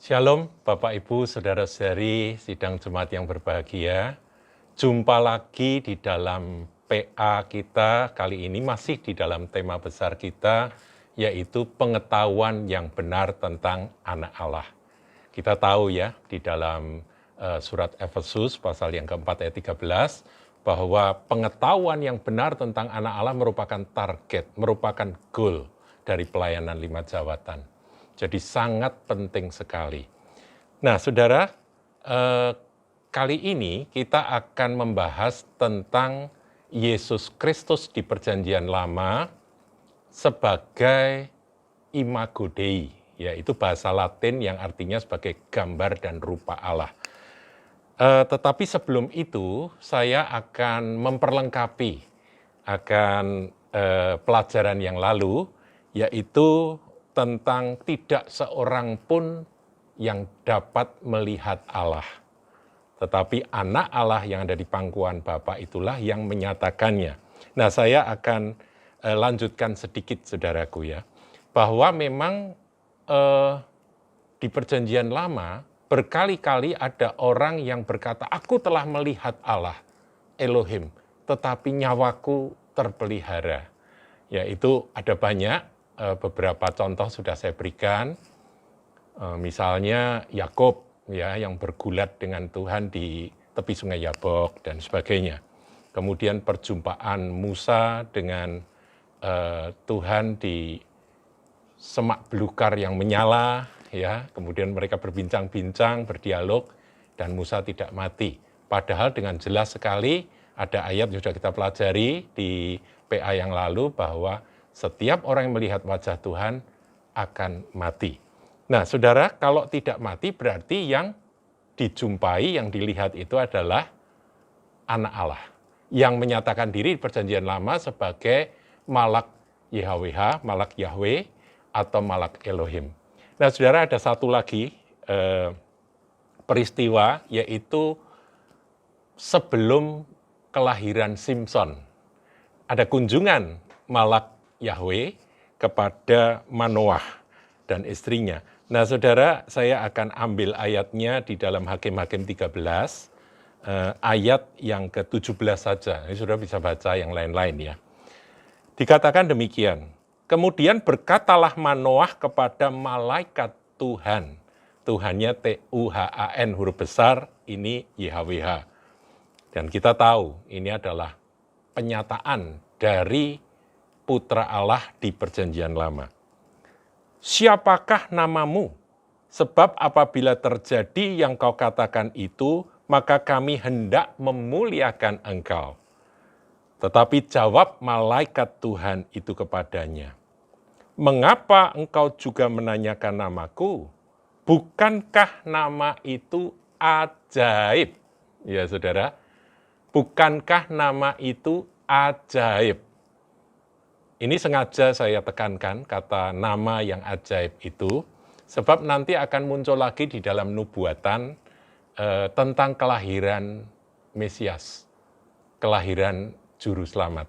Shalom Bapak Ibu, Saudara-saudari sidang Jemaat yang berbahagia. Jumpa lagi di dalam PA kita kali ini masih di dalam tema besar kita, yaitu pengetahuan yang benar tentang anak Allah. Kita tahu ya di dalam surat Efesus pasal yang keempat ayat 13, bahwa pengetahuan yang benar tentang anak Allah merupakan target, merupakan goal dari pelayanan 5 jawatan. Jadi sangat penting sekali. Nah, saudara, kali ini kita akan membahas tentang Yesus Kristus di Perjanjian Lama sebagai imago Dei, yaitu bahasa Latin yang artinya sebagai gambar dan rupa Allah. Tetapi sebelum itu, saya akan memperlengkapi akan pelajaran yang lalu, yaitu tentang tidak seorang pun yang dapat melihat Allah. Tetapi anak Allah yang ada di pangkuan Bapa itulah yang menyatakannya. Nah, saya akan lanjutkan sedikit, saudaraku ya, bahwa memang di Perjanjian Lama berkali-kali ada orang yang berkata, aku telah melihat Allah, Elohim, tetapi nyawaku terpelihara. Yaitu ada banyak, beberapa contoh sudah saya berikan, misalnya Yakub ya yang bergulat dengan Tuhan di tepi Sungai Yabok dan sebagainya. Kemudian perjumpaan Musa dengan Tuhan di semak belukar yang menyala, ya. Kemudian mereka berbincang-bincang, berdialog, dan Musa tidak mati. Padahal dengan jelas sekali ada ayat yang sudah kita pelajari di PA yang lalu bahwa setiap orang yang melihat wajah Tuhan akan mati. Nah, saudara, kalau tidak mati berarti yang dijumpai, yang dilihat itu adalah anak Allah. Yang menyatakan diri di Perjanjian Lama sebagai Malak YHWH, Malak Yahweh, atau Malak Elohim. Nah, saudara, ada satu lagi peristiwa, yaitu sebelum kelahiran Simson. Ada kunjungan Malak Yahweh kepada Manoah dan istrinya. Nah, saudara, saya akan ambil ayatnya di dalam Hakim-Hakim 13, ayat yang ke-17 saja. Ini saudara bisa baca yang lain-lain ya. Dikatakan demikian, kemudian berkatalah Manoah kepada malaikat Tuhan. Tuhannya Tuhan, huruf besar, ini YHWH. Dan kita tahu ini adalah penyataan dari Putra Allah di Perjanjian Lama. Siapakah namamu? Sebab apabila terjadi yang kau katakan itu, maka kami hendak memuliakan engkau. Tetapi jawab malaikat Tuhan itu kepadanya, mengapa engkau juga menanyakan namaku? Bukankah nama itu ajaib? Ya, saudara, bukankah nama itu ajaib? Ini sengaja saya tekankan kata nama yang ajaib itu, sebab nanti akan muncul lagi di dalam nubuatan tentang kelahiran Mesias, kelahiran Juru Selamat.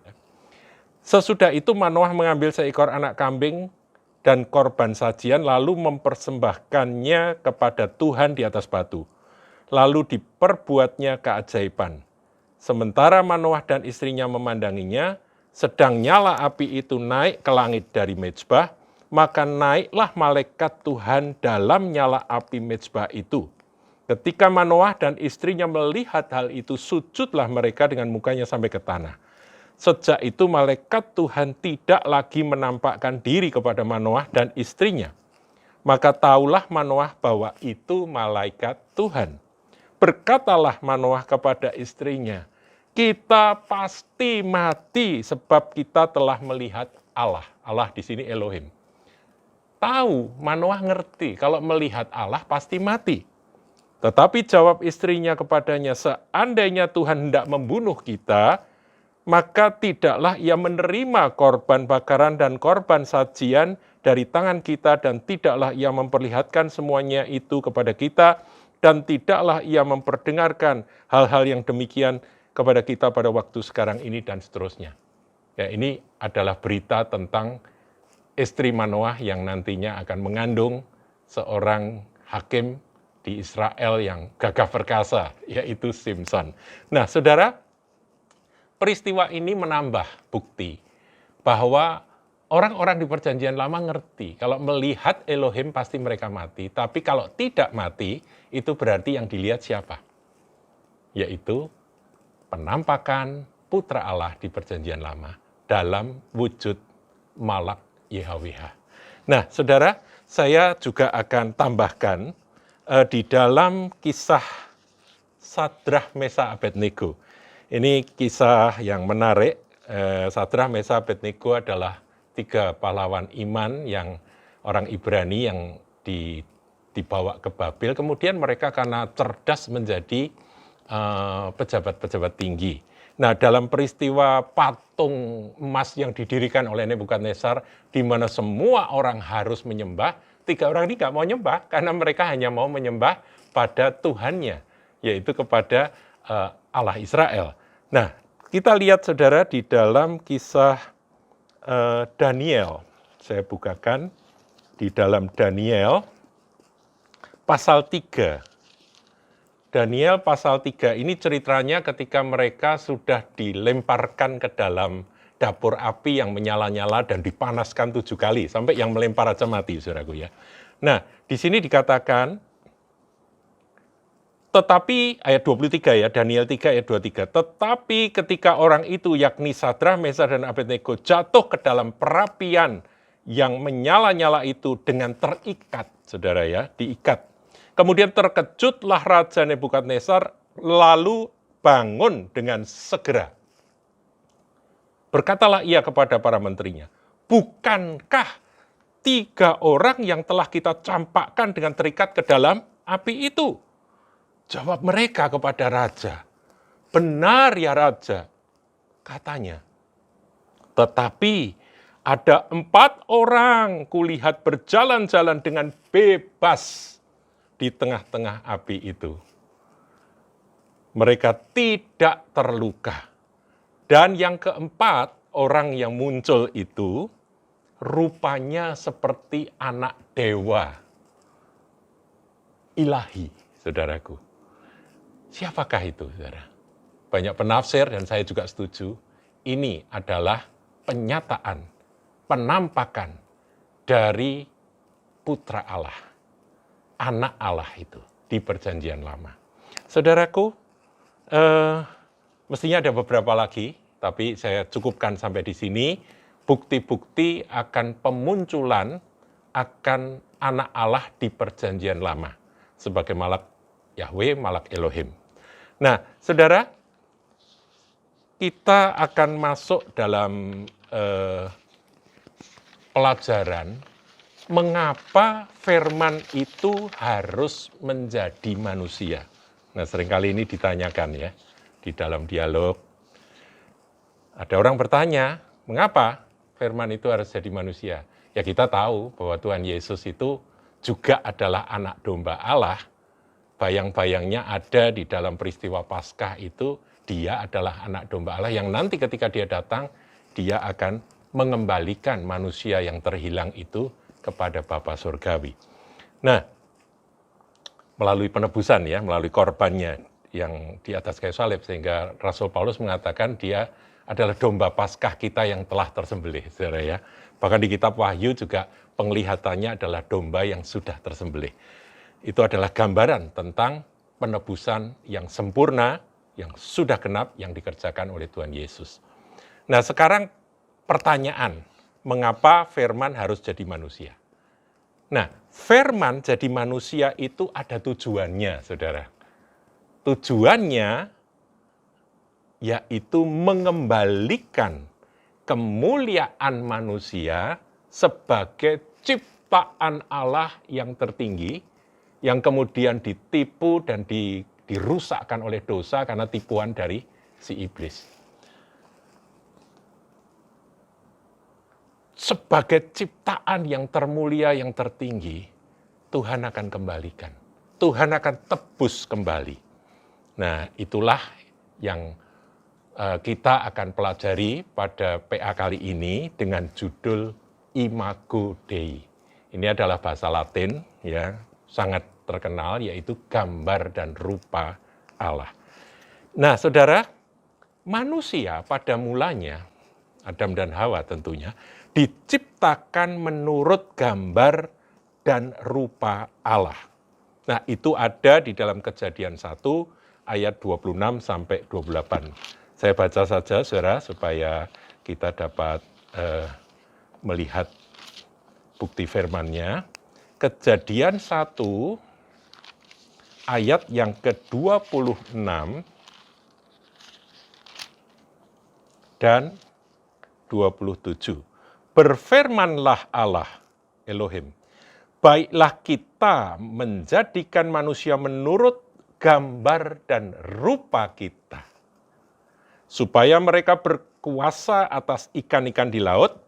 Sesudah itu Manoah mengambil seekor anak kambing dan korban sajian, lalu mempersembahkannya kepada Tuhan di atas batu. Lalu diperbuatnya keajaiban. Sementara Manoah dan istrinya memandanginya, sedang nyala api itu naik ke langit dari mezbah, maka naiklah malaikat Tuhan dalam nyala api mezbah itu. Ketika Manoah dan istrinya melihat hal itu, sujudlah mereka dengan mukanya sampai ke tanah. Sejak itu malaikat Tuhan tidak lagi menampakkan diri kepada Manoah dan istrinya. Maka taulah Manoah bahwa itu malaikat Tuhan. Berkatalah Manoah kepada istrinya, kita pasti mati sebab kita telah melihat Allah. Allah di sini Elohim. Tahu, Manoah ngerti kalau melihat Allah pasti mati. Tetapi jawab istrinya kepadanya, seandainya Tuhan hendak membunuh kita, maka tidaklah ia menerima korban bakaran dan korban sajian dari tangan kita, dan tidaklah ia memperlihatkan semuanya itu kepada kita, dan tidaklah ia memperdengarkan hal-hal yang demikian kepada kita pada waktu sekarang ini, dan seterusnya. Ya, ini adalah berita tentang istri Manoah yang nantinya akan mengandung seorang hakim di Israel yang gagah perkasa, yaitu Simson. Nah, saudara, peristiwa ini menambah bukti bahwa orang-orang di Perjanjian Lama ngerti, kalau melihat Elohim pasti mereka mati, tapi kalau tidak mati, itu berarti yang dilihat siapa? Yaitu penampakan Putra Allah di Perjanjian Lama dalam wujud Malak YHWH. Nah, saudara, saya juga akan tambahkan di dalam kisah Sadrah, Mesa, Abednego. Ini kisah yang menarik. Sadrah, Mesa, Abednego adalah 3 pahlawan iman yang orang Ibrani yang dibawa ke Babel. Kemudian mereka karena cerdas menjadi pejabat-pejabat tinggi. Nah, dalam peristiwa patung emas yang didirikan oleh Nebukadnezar, di mana semua orang harus menyembah, 3 orang ini nggak mau nyembah, karena mereka hanya mau menyembah pada Tuhannya, yaitu kepada Allah Israel. Nah, kita lihat saudara di dalam kisah Daniel. Saya bukakan di dalam Daniel pasal 3. Daniel pasal 3 ini ceritanya ketika mereka sudah dilemparkan ke dalam dapur api yang menyala-nyala dan dipanaskan 7 kali, sampai yang melempar aja mati, saudaraku ya. Nah, di sini dikatakan, tetapi, ayat 23 ya, Daniel 3 ayat 23, tetapi ketika orang itu, yakni Sadrah, Mesa, dan Abednego jatuh ke dalam perapian yang menyala-nyala itu dengan terikat, saudara ya, diikat. Kemudian terkejutlah Raja Nebukadnezar, lalu bangun dengan segera. Berkatalah ia kepada para menterinya, bukankah 3 orang yang telah kita campakkan dengan terikat ke dalam api itu? Jawab mereka kepada raja, benar ya raja, katanya. Tetapi ada 4 orang kulihat berjalan-jalan dengan bebas di tengah-tengah api itu. Mereka tidak terluka. Dan yang keempat, orang yang muncul itu rupanya seperti anak dewa ilahi, saudaraku. Siapakah itu, saudara? Banyak penafsir dan saya juga setuju. Ini adalah penyataan, penampakan dari Putra Allah, Anak Allah itu di Perjanjian Lama. Saudaraku, mestinya ada beberapa lagi, tapi saya cukupkan sampai di sini. Bukti-bukti akan pemunculan akan Anak Allah di Perjanjian Lama sebagai Malak Yahweh, Malak Elohim. Nah, saudara, kita akan masuk dalam pelajaran mengapa firman itu harus menjadi manusia. Nah, seringkali ini ditanyakan ya, di dalam dialog. Ada orang bertanya, mengapa firman itu harus jadi manusia? Ya, kita tahu bahwa Tuhan Yesus itu juga adalah anak domba Allah. Bayang-bayangnya ada di dalam peristiwa Paskah itu, dia adalah anak domba Allah yang nanti ketika dia datang, dia akan mengembalikan manusia yang terhilang itu kepada Bapa Surgawi. Nah, melalui penebusan ya, melalui korbannya yang di atas kayu salib, sehingga Rasul Paulus mengatakan dia adalah domba Paskah kita yang telah tersembelih, saudara ya. Bahkan di kitab Wahyu juga penglihatannya adalah domba yang sudah tersembelih. Itu adalah gambaran tentang penebusan yang sempurna, yang sudah genap, yang dikerjakan oleh Tuhan Yesus. Nah, sekarang pertanyaan, mengapa firman harus jadi manusia? Nah, firman jadi manusia itu ada tujuannya, saudara. Tujuannya yaitu mengembalikan kemuliaan manusia sebagai ciptaan Allah yang tertinggi, yang kemudian ditipu dan dirusakkan oleh dosa karena tipuan dari si iblis. Sebagai ciptaan yang termulia, yang tertinggi, Tuhan akan kembalikan. Tuhan akan tebus kembali. Nah, itulah yang kita akan pelajari pada PA kali ini dengan judul Imago Dei. Ini adalah bahasa Latin, ya. sangat terkenal, yaitu gambar dan rupa Allah. Nah, saudara, manusia pada mulanya, Adam dan Hawa tentunya, diciptakan menurut gambar dan rupa Allah. Nah, itu ada di dalam Kejadian 1 ayat 26 sampai 28. Saya baca saja, saudara, supaya kita dapat melihat bukti firman-Nya. Kejadian 1 ayat yang ke-26 dan 27. Berfirmanlah Allah, Elohim, baiklah kita menjadikan manusia menurut gambar dan rupa kita, supaya mereka berkuasa atas ikan-ikan di laut,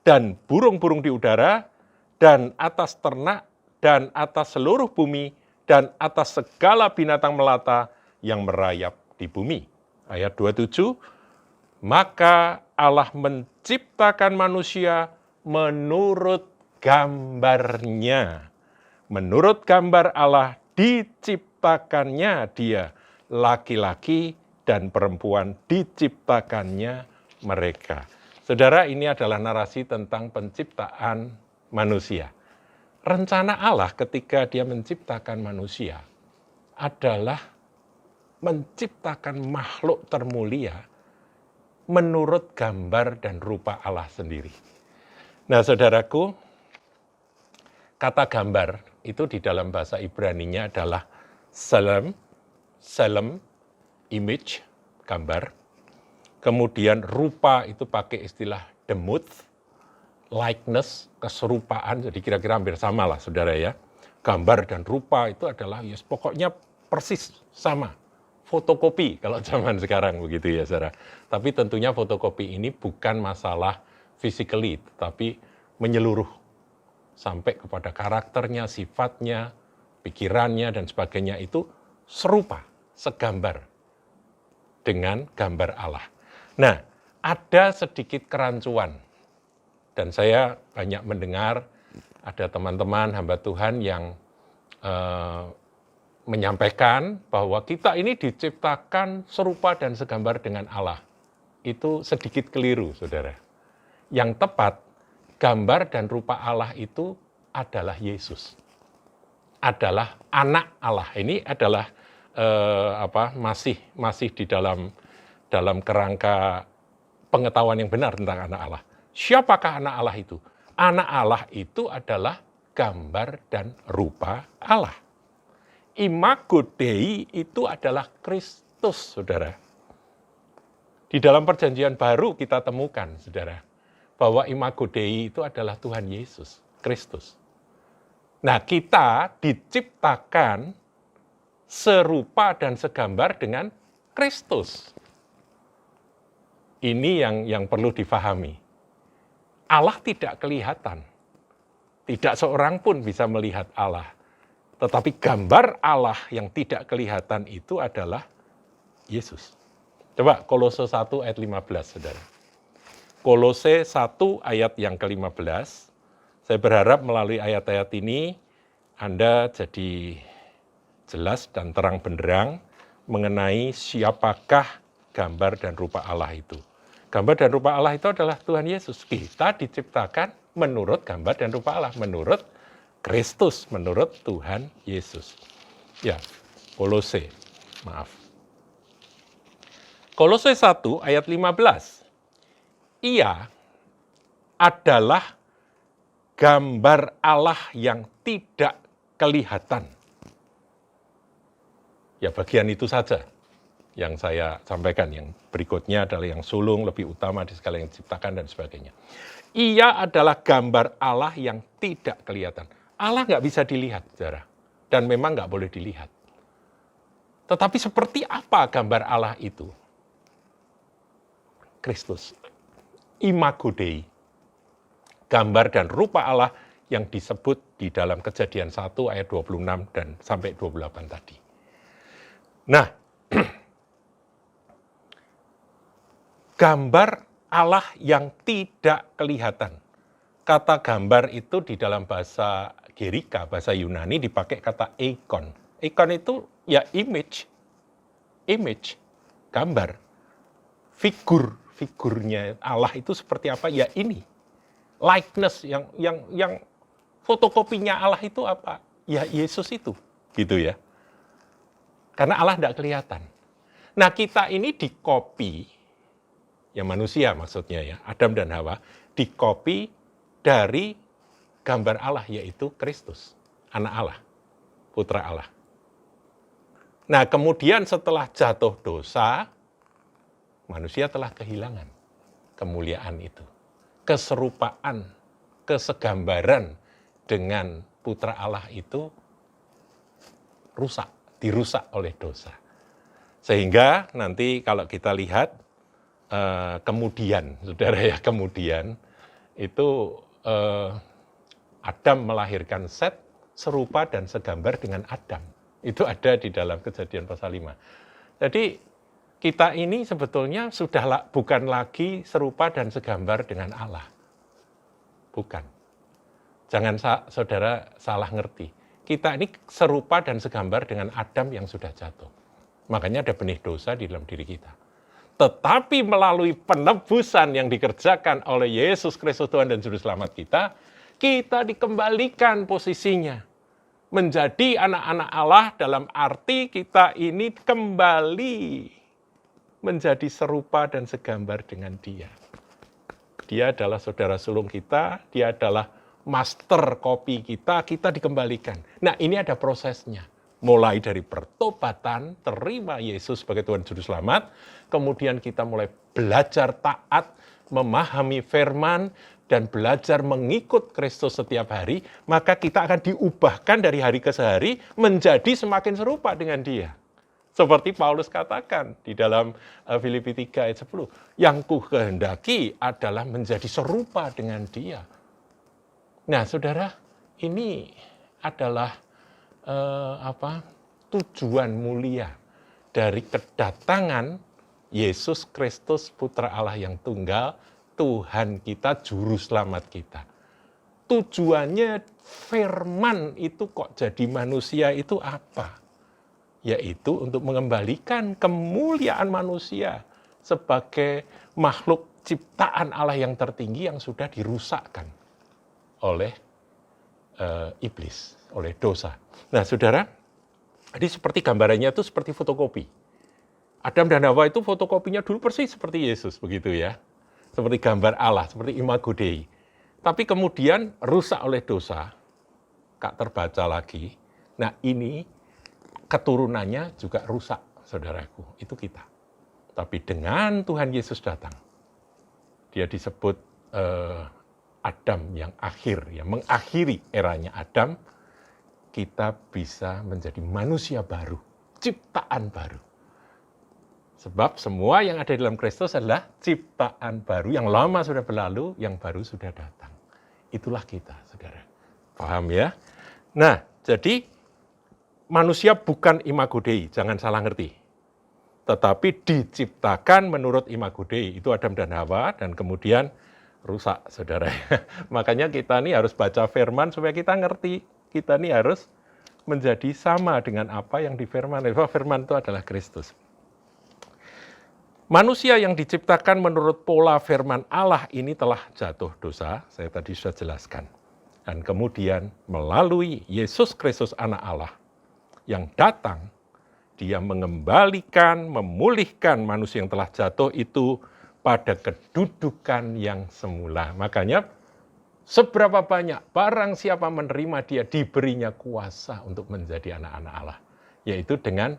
dan burung-burung di udara, dan atas ternak, dan atas seluruh bumi, dan atas segala binatang melata yang merayap di bumi. Ayat 27, maka Allah menciptakan manusia menurut gambar-Nya. Menurut gambar Allah diciptakannya dia, laki-laki dan perempuan diciptakannya mereka. Saudara, ini adalah narasi tentang penciptaan manusia. Rencana Allah ketika Dia menciptakan manusia adalah menciptakan makhluk termulia menurut gambar dan rupa Allah sendiri. Nah, saudaraku, kata gambar itu di dalam bahasa Ibrani-nya adalah selem, image, gambar. Kemudian rupa itu pakai istilah demuth, likeness, keserupaan, jadi kira-kira hampir sama lah, saudara ya. Gambar dan rupa itu adalah, ya pokoknya persis sama. Fotokopi kalau zaman sekarang begitu ya, saudara. Tapi tentunya fotokopi ini bukan masalah physically, tetapi menyeluruh sampai kepada karakternya, sifatnya, pikirannya, dan sebagainya itu serupa, segambar dengan gambar Allah. Nah, ada sedikit kerancuan, dan saya banyak mendengar ada teman-teman hamba Tuhan yang menyampaikan bahwa kita ini diciptakan serupa dan segambar dengan Allah. Itu sedikit keliru, saudara. Yang tepat, gambar dan rupa Allah itu adalah Yesus. Adalah anak Allah. Ini adalah masih di dalam kerangka pengetahuan yang benar tentang anak Allah. Siapakah anak Allah itu? Anak Allah itu adalah gambar dan rupa Allah. Imago Dei itu adalah Kristus, saudara. Di dalam perjanjian baru kita temukan, saudara, bahwa Imago Dei itu adalah Tuhan Yesus, Kristus. Nah, kita diciptakan serupa dan segambar dengan Kristus. Ini yang perlu difahami. Allah tidak kelihatan. Tidak seorang pun bisa melihat Allah. Tetapi gambar Allah yang tidak kelihatan itu adalah Yesus. Coba Kolose 1 ayat 15, saudara. Kolose 1 ayat yang ke-15. Saya berharap melalui ayat-ayat ini Anda jadi jelas dan terang benderang mengenai siapakah gambar dan rupa Allah itu. Gambar dan rupa Allah itu adalah Tuhan Yesus. Kita diciptakan menurut gambar dan rupa Allah, menurut Kristus, menurut Tuhan Yesus. Ya, Kolose, maaf. Kolose 1 ayat 15. Ia adalah gambar Allah yang tidak kelihatan. Ya, bagian itu saja yang saya sampaikan. Yang berikutnya adalah yang sulung, lebih utama di segala yang diciptakan, dan sebagainya. Ia adalah gambar Allah yang tidak kelihatan. Allah nggak bisa dilihat, saudara. Dan memang nggak boleh dilihat. Tetapi seperti apa gambar Allah itu? Kristus. Imago Dei. Gambar dan rupa Allah yang disebut di dalam Kejadian 1 ayat 26 dan sampai 28 tadi. Nah, gambar Allah yang tidak kelihatan. Kata gambar itu di dalam bahasa gerika, bahasa Yunani dipakai kata eikon. Eikon itu ya image, gambar, figurnya Allah itu seperti apa? Ya ini, likeness yang fotokopinya Allah itu apa? Ya Yesus itu, gitu ya. Karena Allah tidak kelihatan. Nah kita ini dikopi, ya manusia maksudnya ya, Adam dan Hawa, dikopi dari gambar Allah, yaitu Kristus, anak Allah, putra Allah. Nah kemudian setelah jatuh dosa, manusia telah kehilangan kemuliaan itu. Keserupaan, kesegambaran dengan putra Allah itu dirusak oleh dosa. Sehingga nanti kalau kita lihat kemudian, saudara ya, kemudian itu Adam melahirkan Set serupa dan segambar dengan Adam. Itu ada di dalam Kejadian pasal 5. Jadi kita ini sebetulnya sudah bukan lagi serupa dan segambar dengan Allah. Bukan. Jangan saudara salah ngerti. Kita ini serupa dan segambar dengan Adam yang sudah jatuh. Makanya ada benih dosa di dalam diri kita. Tetapi melalui penebusan yang dikerjakan oleh Yesus Kristus Tuhan dan Juru Selamat kita, kita dikembalikan posisinya. Menjadi anak-anak Allah dalam arti kita ini kembali menjadi serupa dan segambar dengan Dia. Dia adalah saudara sulung kita, Dia adalah master copy kita dikembalikan. Nah ini ada prosesnya. Mulai dari pertobatan, terima Yesus sebagai Tuhan Juru Selamat, kemudian kita mulai belajar taat, memahami firman, dan belajar mengikut Kristus setiap hari, maka kita akan diubahkan dari hari ke hari menjadi semakin serupa dengan Dia. Seperti Paulus katakan di dalam Filipi 3 ayat 10, yang ku kehendaki adalah menjadi serupa dengan Dia. Nah, saudara, ini adalah tujuan mulia dari kedatangan Yesus Kristus Putra Allah yang tunggal, Tuhan kita, Juru Selamat kita. Tujuannya firman itu kok jadi manusia itu apa? Yaitu untuk mengembalikan kemuliaan manusia sebagai makhluk ciptaan Allah yang tertinggi yang sudah dirusakkan oleh iblis, oleh dosa. Nah, saudara, jadi seperti gambarannya itu seperti fotokopi. Adam dan Hawa itu fotokopinya dulu persis seperti Yesus, begitu ya. Seperti gambar Allah, seperti imago Dei. Tapi kemudian rusak oleh dosa, gak terbaca lagi. Nah ini keturunannya juga rusak, saudaraku. Itu kita. Tapi dengan Tuhan Yesus datang, Dia disebut Adam yang akhir, ya, mengakhiri eranya Adam, kita bisa menjadi manusia baru, ciptaan baru. Sebab semua yang ada di dalam Kristus adalah ciptaan baru, yang lama sudah berlalu, yang baru sudah datang. Itulah kita, saudara. Paham ya? Nah, jadi manusia bukan imago Dei, jangan salah ngerti. Tetapi diciptakan menurut imago Dei, itu Adam dan Hawa, dan kemudian rusak, saudara. Makanya kita ini harus baca firman supaya kita ngerti. Kita ini harus menjadi sama dengan apa yang di firman. Firman itu adalah Kristus. Manusia yang diciptakan menurut pola firman Allah ini telah jatuh dosa, saya tadi sudah jelaskan. Dan kemudian melalui Yesus Kristus anak Allah yang datang, Dia mengembalikan, memulihkan manusia yang telah jatuh itu pada kedudukan yang semula. Makanya seberapa banyak barang siapa menerima Dia diberinya kuasa untuk menjadi anak-anak Allah. Yaitu dengan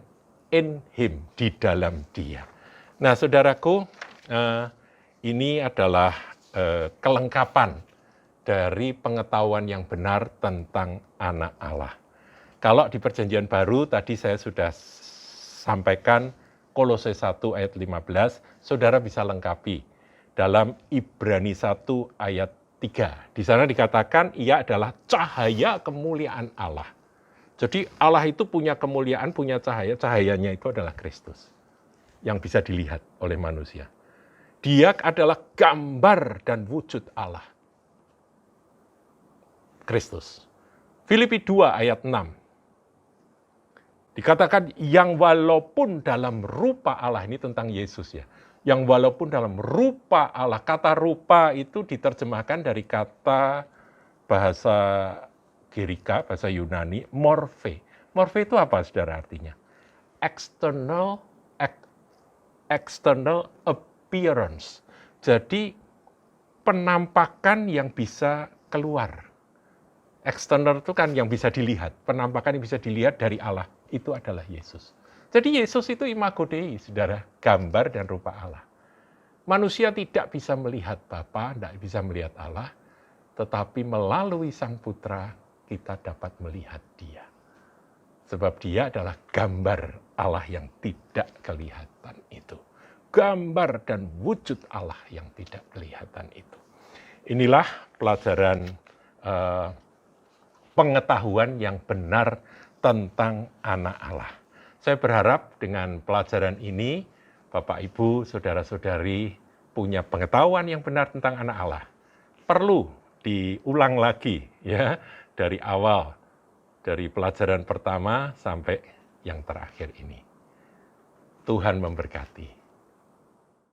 in Him, di dalam Dia. Nah, saudaraku, ini adalah kelengkapan dari pengetahuan yang benar tentang anak Allah. Kalau di Perjanjian Baru, tadi saya sudah sampaikan Kolose 1 ayat 15, saudara bisa lengkapi dalam Ibrani 1 ayat 3. Di sana dikatakan Ia adalah cahaya kemuliaan Allah. Jadi Allah itu punya kemuliaan, punya cahaya, cahayanya itu adalah Kristus yang bisa dilihat oleh manusia. Dia adalah gambar dan wujud Allah. Kristus. Filipi 2 ayat 6. Dikatakan yang walaupun dalam rupa Allah, ini tentang Yesus ya. Yang walaupun dalam rupa Allah, kata rupa itu diterjemahkan dari kata bahasa Girika, bahasa Yunani, morphe. Morphe itu apa saudara artinya? External appearance. Jadi penampakan yang bisa keluar. External itu kan yang bisa dilihat, penampakan yang bisa dilihat dari Allah, itu adalah Yesus. Jadi Yesus itu imago Dei, saudara, gambar dan rupa Allah. Manusia tidak bisa melihat Bapa, tidak bisa melihat Allah, tetapi melalui Sang Putra kita dapat melihat Dia. Sebab Dia adalah gambar Allah yang tidak kelihatan itu. Gambar dan wujud Allah yang tidak kelihatan itu. Inilah pelajaran pengetahuan yang benar tentang anak Allah. Saya berharap dengan pelajaran ini, Bapak, Ibu, Saudara-saudari punya pengetahuan yang benar tentang anak Allah. Perlu diulang lagi ya, dari awal, dari pelajaran pertama sampai yang terakhir ini. Tuhan memberkati.